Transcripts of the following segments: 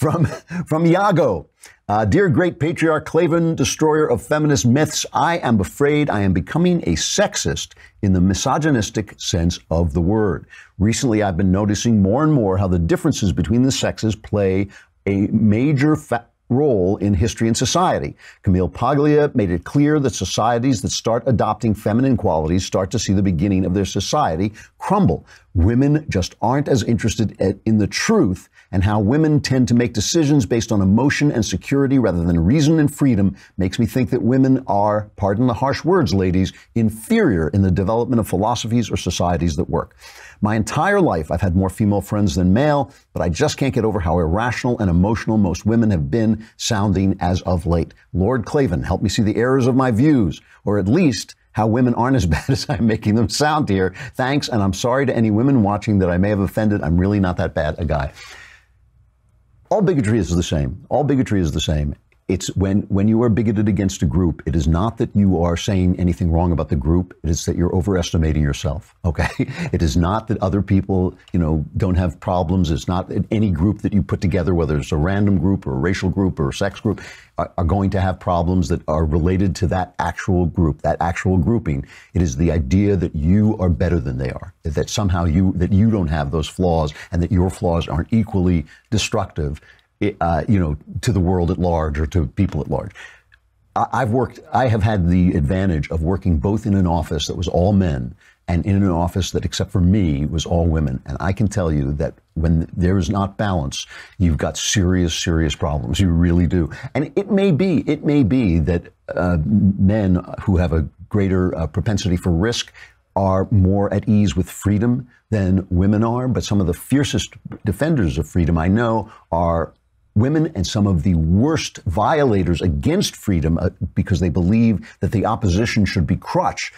From Iago. Dear great patriarch Klavan, destroyer of feminist myths, I am afraid I am becoming a sexist in the misogynistic sense of the word. Recently, I've been noticing more and more how the differences between the sexes play a major role in history and society. Camille Paglia made it clear that societies that start adopting feminine qualities start to see the beginning of their society crumble. Women just aren't as interested in the truth, and how women tend to make decisions based on emotion and security rather than reason and freedom makes me think that women are, pardon the harsh words, ladies, inferior in the development of philosophies or societies that work. My entire life, I've had more female friends than male, but I just can't get over how irrational and emotional most women have been sounding as of late. Lord Klavan, help me see the errors of my views, or at least how women aren't as bad as I'm making them sound here. Thanks, and I'm sorry to any women watching that I may have offended. I'm really not that bad a guy. All bigotry is the same. All bigotry is the same. It's when you are bigoted against a group, it is not that you are saying anything wrong about the group. It is that you're overestimating yourself. Okay. It is not that other people, don't have problems. It's not that any group that you put together, whether it's a random group or a racial group or a sex group, are going to have problems that are related to that actual group, that actual grouping. It is the idea that you are better than they are, that somehow that you don't have those flaws and that your flaws aren't equally destructive, to the world at large or to people at large. I have had the advantage of working both in an office that was all men and in an office that, except for me, was all women. And I can tell you that when there is not balance, you've got serious, serious problems. You really do. And it may be that men who have a greater propensity for risk are more at ease with freedom than women are. But some of the fiercest defenders of freedom I know are women, and some of the worst violators against freedom because they believe that the opposition should be crushed,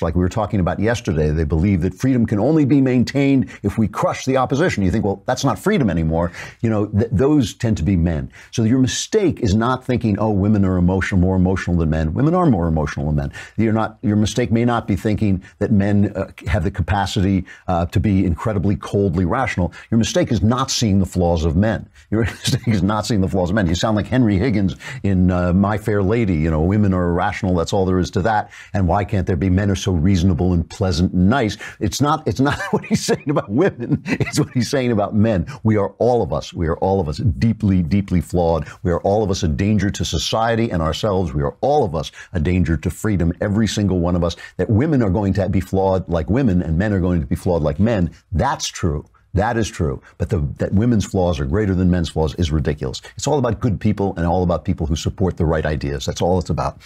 like we were talking about yesterday. They believe that freedom can only be maintained if we crush the opposition. You think, well, that's not freedom anymore. Those tend to be men. So your mistake is not thinking, oh, women are more emotional than men. Women are more emotional than men. Your mistake may not be thinking that men have the capacity to be incredibly coldly rational. Your mistake is not seeing the flaws of men. Your mistake is not seeing the flaws of men. You sound like Henry Higgins in My Fair Lady. Women are irrational. That's all there is to that. And why can't there be men are so reasonable and pleasant and nice? It's not what he's saying about women. It's what he's saying about men. We are all of us deeply, deeply flawed. We are all of us a danger to society and ourselves. We are all of us a danger to freedom. Every single one of us. That women are going to be flawed like women and men are going to be flawed like men. That's true. That is true. But that women's flaws are greater than men's flaws is ridiculous. It's all about good people and all about people who support the right ideas. That's all it's about.